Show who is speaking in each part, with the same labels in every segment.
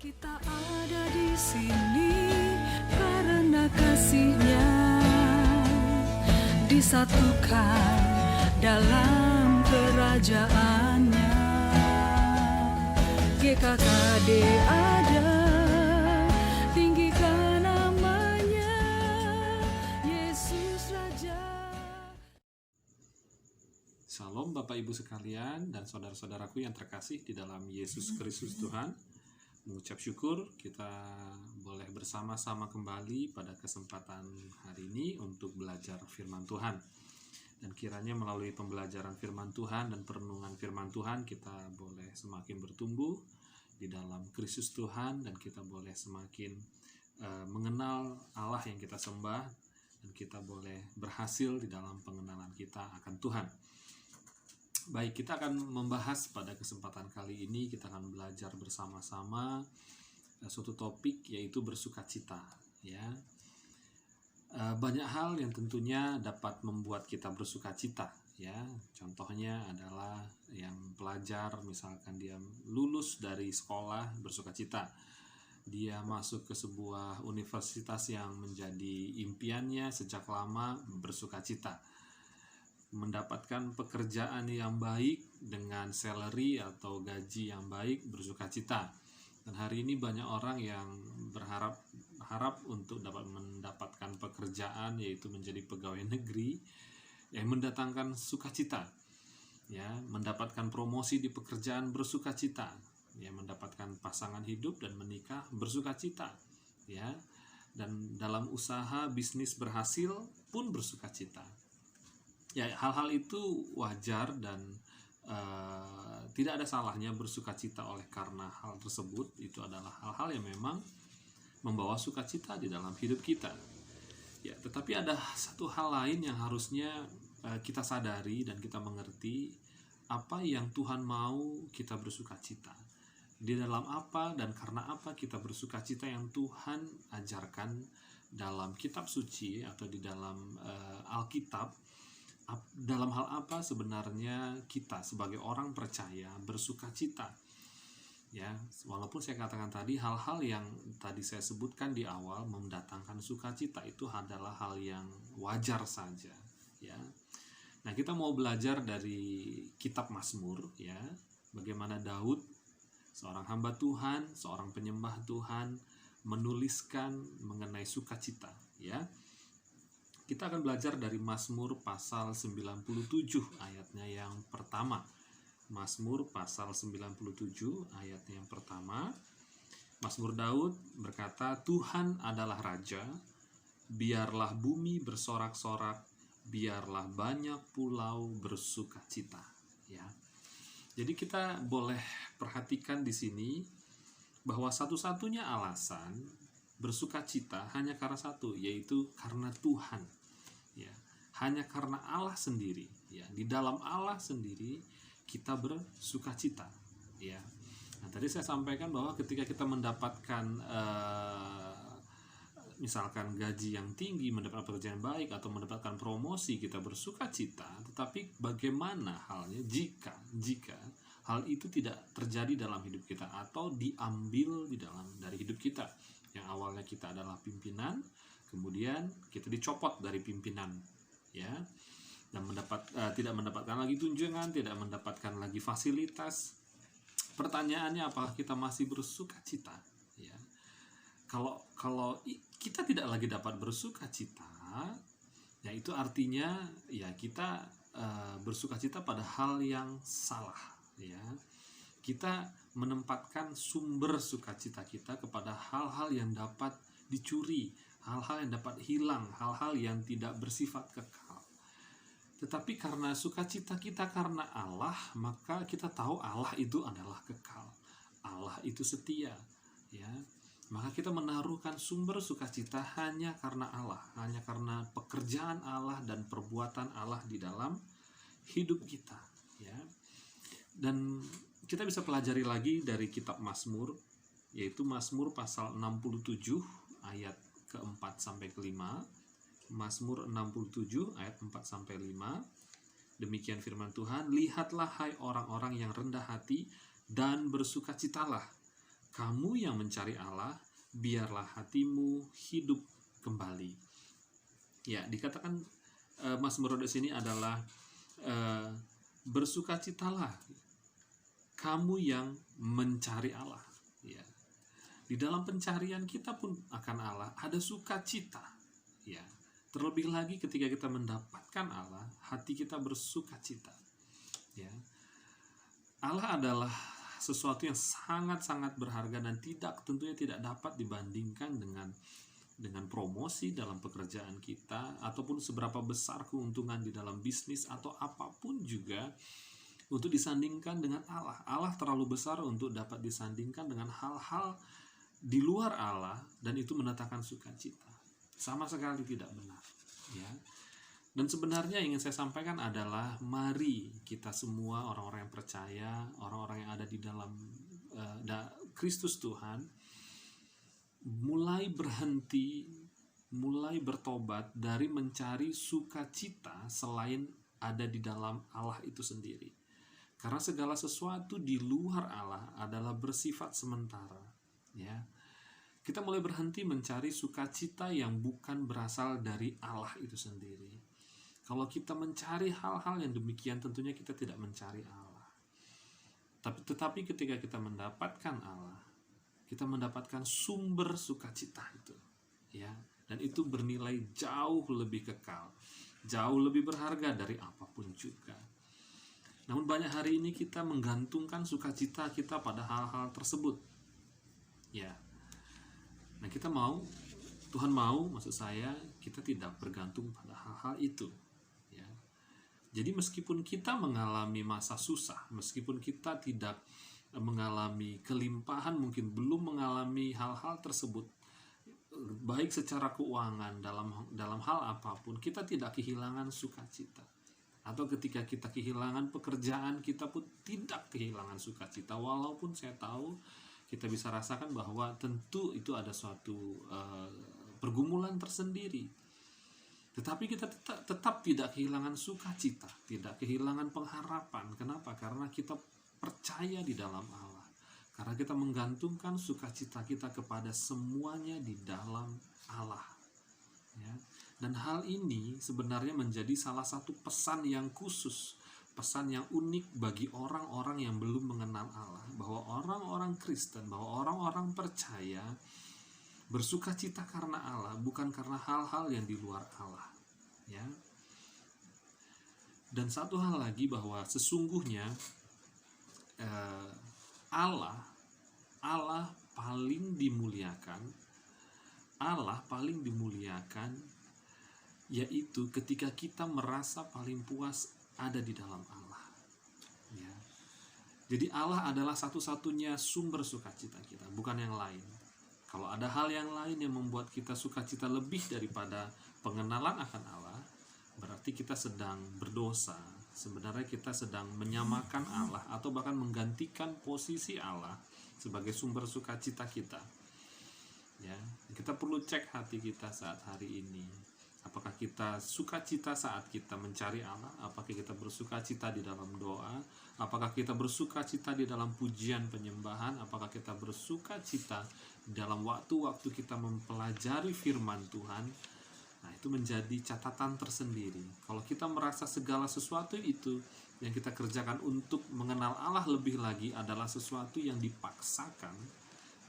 Speaker 1: Kita ada di sini karena kasih-Nya disatukan dalam kerajaan-Nya. GKKD ada, tinggikan namanya, Yesus Raja.
Speaker 2: Salam Bapak Ibu sekalian dan saudara-saudaraku yang terkasih di dalam Yesus Kristus Tuhan. Mengucap syukur kita boleh bersama-sama kembali pada kesempatan hari ini untuk belajar firman Tuhan. Dan kiranya melalui pembelajaran firman Tuhan dan perenungan firman Tuhan kita boleh semakin bertumbuh di dalam Kristus Tuhan, dan kita boleh semakin mengenal Allah yang kita sembah, dan kita boleh berhasil di dalam pengenalan kita akan Tuhan. Baik, kita akan membahas pada kesempatan kali ini, kita akan belajar bersama-sama suatu topik, yaitu bersukacita. Ya, banyak hal yang tentunya dapat membuat kita bersukacita. Ya, contohnya adalah yang pelajar, misalkan dia lulus dari sekolah, bersukacita. Dia masuk ke sebuah universitas yang menjadi impiannya sejak lama, bersukacita. Mendapatkan pekerjaan yang baik dengan salary atau gaji yang baik, bersukacita. Dan hari ini banyak orang yang berharap untuk dapat mendapatkan pekerjaan, yaitu menjadi pegawai negeri yang mendatangkan sukacita. Ya, mendapatkan promosi di pekerjaan, bersukacita. Ya, mendapatkan pasangan hidup dan menikah, bersukacita. Ya, dan dalam usaha bisnis berhasil pun bersukacita. Ya, hal-hal itu wajar dan tidak ada salahnya bersukacita oleh karena hal tersebut. Itu adalah hal-hal yang memang membawa sukacita di dalam hidup kita. Ya, tetapi ada satu hal lain yang harusnya kita sadari dan kita mengerti, apa yang Tuhan mau kita bersukacita. Di dalam apa dan karena apa kita bersukacita yang Tuhan ajarkan dalam kitab suci atau di dalam Alkitab. Dalam hal apa sebenarnya kita sebagai orang percaya bersukacita? Ya, walaupun saya katakan tadi hal-hal yang tadi saya sebutkan di awal mendatangkan sukacita itu adalah hal yang wajar saja. Ya, nah kita mau belajar dari kitab Mazmur, ya, bagaimana Daud, seorang hamba Tuhan, seorang penyembah Tuhan, menuliskan mengenai sukacita. Ya. Kita akan belajar dari Mazmur pasal 97 ayatnya yang pertama. Mazmur pasal 97 ayatnya yang pertama. Mazmur Daud berkata, Tuhan adalah Raja, biarlah bumi bersorak-sorak, biarlah banyak pulau bersukacita. Ya. Jadi kita boleh perhatikan di sini bahwa satu-satunya alasan bersukacita hanya karena satu, yaitu karena Tuhan. Ya, hanya karena Allah sendiri. Ya, di dalam Allah sendiri kita bersukacita. Ya, nah tadi saya sampaikan bahwa ketika kita mendapatkan misalkan gaji yang tinggi, mendapatkan pekerjaan baik atau mendapatkan promosi, kita bersukacita. Tetapi bagaimana halnya jika hal itu tidak terjadi dalam hidup kita atau diambil dari hidup kita? Yang awalnya kita adalah pimpinan, kemudian kita dicopot dari pimpinan, ya, dan tidak mendapatkan lagi tunjangan, tidak mendapatkan lagi fasilitas. Pertanyaannya, apakah kita masih bersukacita? Ya, kalau kita tidak lagi dapat bersukacita, ya itu artinya ya kita bersukacita pada hal yang salah. Ya, kita menempatkan sumber sukacita kita kepada hal-hal yang dapat dicuri, hal-hal yang dapat hilang, hal-hal yang tidak bersifat kekal. Tetapi karena sukacita kita karena Allah, maka kita tahu Allah itu adalah kekal. Allah itu setia, ya. Maka kita menaruhkan sumber sukacita hanya karena Allah, hanya karena pekerjaan Allah dan perbuatan Allah di dalam hidup kita, ya. Dan kita bisa pelajari lagi dari kitab Mazmur, yaitu Mazmur pasal 67 ayat ke-4 sampai ke-5. Mazmur 67 ayat 4 sampai 5. Demikian firman Tuhan, lihatlah hai orang-orang yang rendah hati dan bersukacitalah, Kamu yang mencari Allah, biarlah hatimu hidup kembali. Ya, dikatakan Mazmur di sini adalah bersukacitalah kamu yang mencari Allah. Ya. Di dalam pencarian kita pun akan Allah ada sukacita. Ya. Terlebih lagi ketika kita mendapatkan Allah, hati kita bersukacita. Ya. Allah adalah sesuatu yang sangat-sangat berharga dan tentunya tidak dapat dibandingkan dengan promosi dalam pekerjaan kita, ataupun seberapa besar keuntungan di dalam bisnis atau apapun juga untuk disandingkan dengan Allah. Allah terlalu besar untuk dapat disandingkan dengan hal-hal di luar Allah, dan itu mendatangkan sukacita. Sama sekali tidak benar. Ya. Dan sebenarnya yang ingin saya sampaikan adalah mari kita semua orang-orang yang percaya, orang-orang yang ada di dalam Kristus Tuhan, mulai berhenti, mulai bertobat dari mencari sukacita selain ada di dalam Allah itu sendiri. Karena segala sesuatu di luar Allah adalah bersifat sementara. Ya. Kita mulai berhenti mencari sukacita yang bukan berasal dari Allah itu sendiri. Kalau kita mencari hal-hal yang demikian, tentunya kita tidak mencari Allah. Tetapi ketika kita mendapatkan Allah, kita mendapatkan sumber sukacita itu, ya, dan itu bernilai jauh lebih kekal, jauh lebih berharga dari apapun juga. Namun banyak hari ini kita menggantungkan sukacita kita pada hal-hal tersebut, ya. Nah, Tuhan mau, maksud saya, kita tidak bergantung pada hal-hal itu. Jadi meskipun kita mengalami masa susah, meskipun kita tidak mengalami kelimpahan, mungkin belum mengalami hal-hal tersebut, baik secara keuangan, dalam hal apapun, kita tidak kehilangan sukacita. Atau ketika kita kehilangan pekerjaan, kita pun tidak kehilangan sukacita. Walaupun saya tahu kita bisa rasakan bahwa tentu itu ada suatu pergumulan tersendiri. Tetapi kita tetap tidak kehilangan sukacita, tidak kehilangan pengharapan. Kenapa? Karena kita percaya di dalam Allah. Karena kita menggantungkan sukacita kita kepada semuanya di dalam Allah. Ya. Dan hal ini sebenarnya menjadi salah satu pesan yang khusus, pesan yang unik bagi orang-orang yang belum mengenal Allah. Bahwa orang-orang Kristen, bahwa orang-orang percaya bersukacita karena Allah, bukan karena hal-hal yang di luar Allah, ya. Dan satu hal lagi, bahwa sesungguhnya Allah paling dimuliakan, yaitu ketika kita merasa paling puas ada di dalam Allah, ya. Jadi Allah adalah satu-satunya sumber sukacita kita, bukan yang lain. Kalau ada hal yang lain yang membuat kita sukacita lebih daripada pengenalan akan Allah, berarti kita sedang berdosa. Sebenarnya kita sedang menyamakan Allah atau bahkan menggantikan posisi Allah sebagai sumber sukacita kita. Ya, kita perlu cek hati kita saat hari ini. Apakah kita sukacita saat kita mencari Allah? Apakah kita bersukacita di dalam doa? Apakah kita bersukacita di dalam pujian penyembahan? Apakah kita bersukacita dalam waktu-waktu kita mempelajari firman Tuhan? Nah, itu menjadi catatan tersendiri. Kalau kita merasa segala sesuatu itu yang kita kerjakan untuk mengenal Allah lebih lagi adalah sesuatu yang dipaksakan,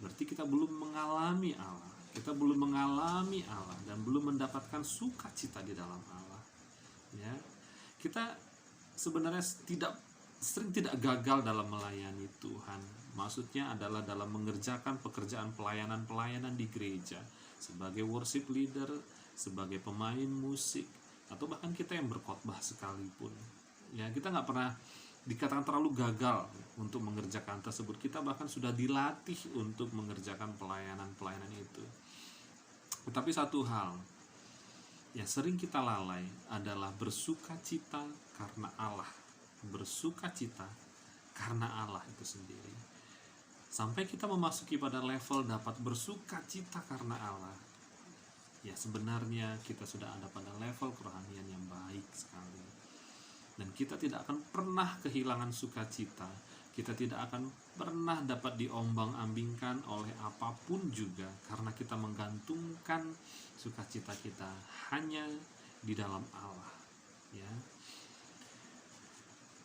Speaker 2: berarti kita belum mengalami Allah. Kita belum mengalami Allah dan belum mendapatkan sukacita di dalam Allah. Ya. Kita sebenarnya sering tidak gagal dalam melayani Tuhan. Maksudnya adalah dalam mengerjakan pekerjaan pelayanan di gereja sebagai worship leader, sebagai pemain musik, atau bahkan kita yang berkhotbah sekalipun. Ya, kita nggak pernah dikatakan terlalu gagal untuk mengerjakan tersebut. Kita bahkan sudah dilatih untuk mengerjakan pelayanan itu. Tetapi satu hal yang sering kita lalai adalah bersukacita karena Allah. Bersukacita karena Allah itu sendiri. Sampai kita memasuki pada level dapat bersukacita karena Allah, ya sebenarnya kita sudah ada pada level kerohanian yang baik sekali. Dan kita tidak akan pernah kehilangan sukacita Kita tidak akan pernah dapat diombang-ambingkan oleh apapun juga, karena kita menggantungkan sukacita kita hanya di dalam Allah. Ya.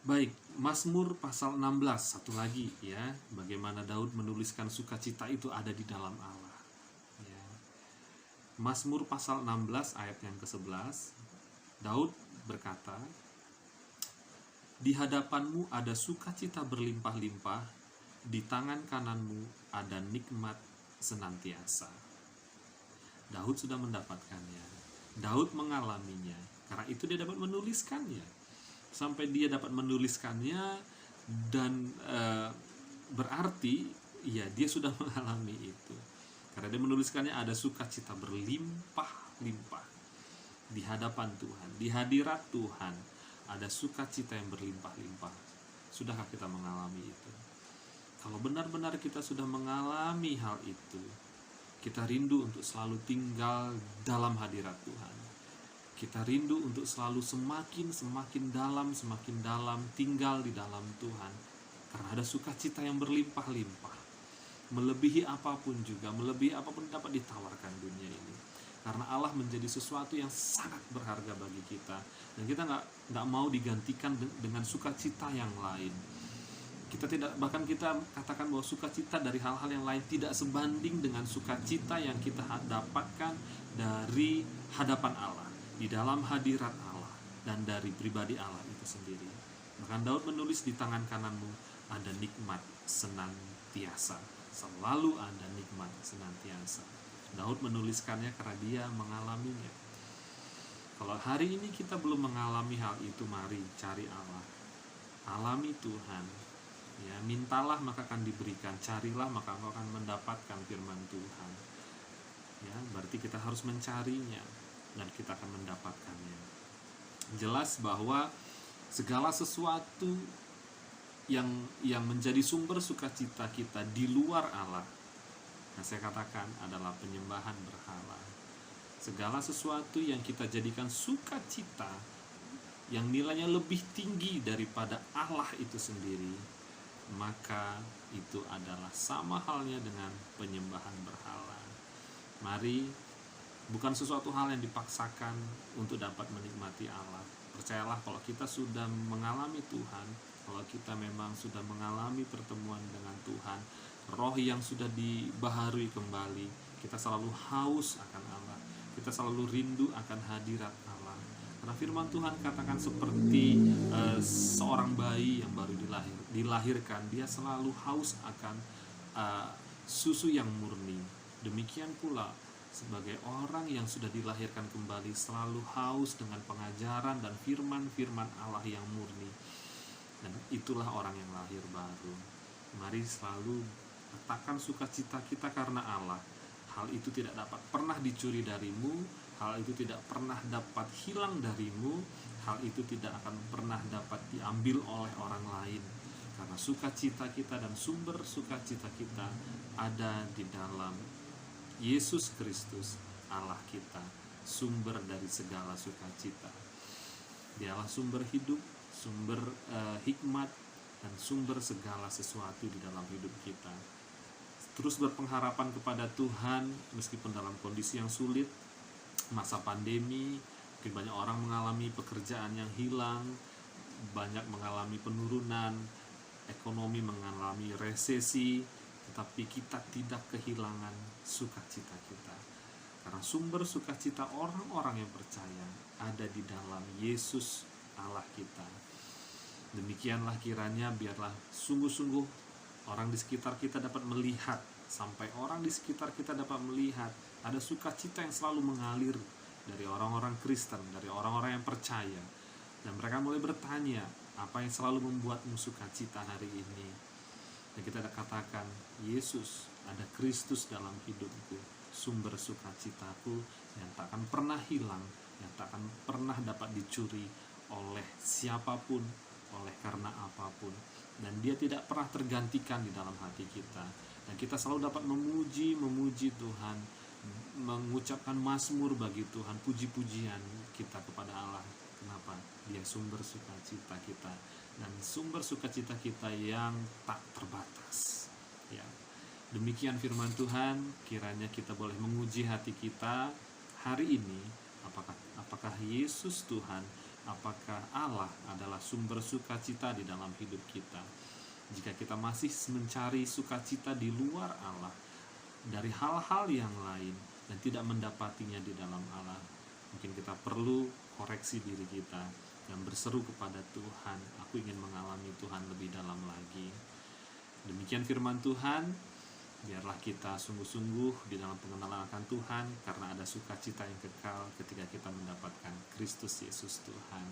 Speaker 2: Baik, Mazmur pasal 16, satu lagi ya, bagaimana Daud menuliskan sukacita itu ada di dalam Allah. Ya. Mazmur pasal 16 ayat yang ke-11, Daud berkata, "Di hadapanmu ada sukacita berlimpah-limpah, di tangan kananmu ada nikmat senantiasa." Daud sudah mendapatkannya. Daud mengalaminya. Karena itu dia dapat menuliskannya. Sampai dia dapat menuliskannya dan berarti ya dia sudah mengalami itu. Karena dia menuliskannya ada sukacita berlimpah-limpah di hadapan Tuhan, di hadirat Tuhan. Ada sukacita yang berlimpah-limpah. Sudahkah kita mengalami itu? Kalau benar-benar kita sudah mengalami hal itu, kita rindu untuk selalu tinggal dalam hadirat Tuhan. Kita rindu untuk selalu semakin dalam tinggal di dalam Tuhan. Karena ada sukacita yang berlimpah-limpah. Melebihi apapun juga, melebihi apapun dapat ditawarkan dunia ini. Karena Allah menjadi sesuatu yang sangat berharga bagi kita, dan kita nggak mau digantikan dengan sukacita yang lain. Bahkan kita katakan bahwa sukacita dari hal-hal yang lain tidak sebanding dengan sukacita yang kita dapatkan dari hadapan Allah, di dalam hadirat Allah, dan dari pribadi Allah itu sendiri. Bahkan Daud menulis, "Di tangan kananmu ada nikmat senantiasa." Selalu ada nikmat senantiasa. Daud menuliskannya karena dia mengalaminya. Kalau hari ini kita belum mengalami hal itu, mari cari Allah. Alami Tuhan. Ya, mintalah maka akan diberikan, carilah maka engkau akan mendapatkan firman Tuhan. Ya, berarti kita harus mencarinya dan kita akan mendapatkannya. Jelas bahwa segala sesuatu yang menjadi sumber sukacita kita di luar Allah, nah saya katakan adalah penyembahan berhala. Segala sesuatu yang kita jadikan sukacita yang nilainya lebih tinggi daripada Allah itu sendiri, maka itu adalah sama halnya dengan penyembahan berhala. Mari, bukan sesuatu hal yang dipaksakan untuk dapat menikmati Allah. Percayalah, kalau kita sudah mengalami Tuhan, kalau kita memang sudah mengalami pertemuan dengan Tuhan, roh yang sudah dibaharui kembali, kita selalu haus akan Allah, kita selalu rindu akan hadirat Allah. Karena firman Tuhan katakan seperti seorang bayi yang baru dilahirkan, dia selalu haus akan susu yang murni. Demikian pula sebagai orang yang sudah dilahirkan kembali selalu haus dengan pengajaran dan firman-firman Allah yang murni. Dan itulah orang yang lahir baru. Mari selalu letakkan sukacita kita karena Allah. Hal itu tidak dapat pernah dicuri darimu, hal itu tidak pernah dapat hilang darimu, hal itu tidak akan pernah dapat diambil oleh orang lain. Karena sukacita kita dan sumber sukacita kita ada di dalam Yesus Kristus, Allah kita, sumber dari segala sukacita. Dialah sumber hidup, sumber hikmat, dan sumber segala sesuatu di dalam hidup kita. Terus berpengharapan kepada Tuhan meskipun dalam kondisi yang sulit, masa pandemi, mungkin banyak orang mengalami pekerjaan yang hilang, banyak mengalami penurunan, ekonomi mengalami resesi, tetapi kita tidak kehilangan sukacita kita. Karena sumber sukacita orang-orang yang percaya ada di dalam Yesus Allah kita. Demikianlah kiranya biarlah sungguh-sungguh orang di sekitar kita dapat melihat, sampai orang di sekitar kita dapat melihat ada sukacita yang selalu mengalir dari orang-orang Kristen, dari orang-orang yang percaya. Dan mereka mulai bertanya, apa yang selalu membuatmu sukacita hari ini? Dan kita katakan, Yesus, ada Kristus dalam hidupku, sumber sukacitaku yang tak akan pernah hilang, yang tak akan pernah dapat dicuri oleh siapapun, oleh karena apapun. Dan dia tidak pernah tergantikan di dalam hati kita. Dan kita selalu dapat memuji Tuhan, mengucapkan mazmur bagi Tuhan, puji-pujian kita kepada Allah. Kenapa? Dia sumber sukacita kita. dan sumber sukacita kita yang tak terbatas. Ya, demikian firman Tuhan. Kiranya kita boleh menguji hati kita hari ini, apakah Yesus Tuhan, apakah Allah adalah sumber sukacita di dalam hidup kita. Jika kita masih mencari sukacita di luar Allah, dari hal-hal yang lain, dan tidak mendapatinya di dalam Allah, mungkin kita perlu koreksi diri kita dan berseru kepada Tuhan, aku ingin mengalami Tuhan lebih dalam lagi. Demikian firman Tuhan. Biarlah kita sungguh-sungguh di dalam pengenalan akan Tuhan, karena ada sukacita yang kekal ketika kita mendapatkan Kristus Yesus Tuhan.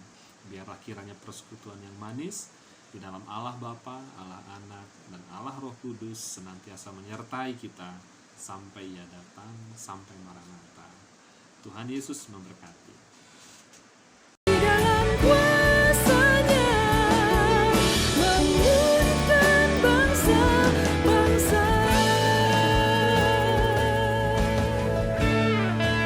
Speaker 2: Biarlah kiranya persekutuan yang manis di dalam Allah Bapa, Allah Anak, dan Allah Roh Kudus senantiasa menyertai kita sampai Ia datang, sampai Maranatha. Tuhan Yesus memberkati.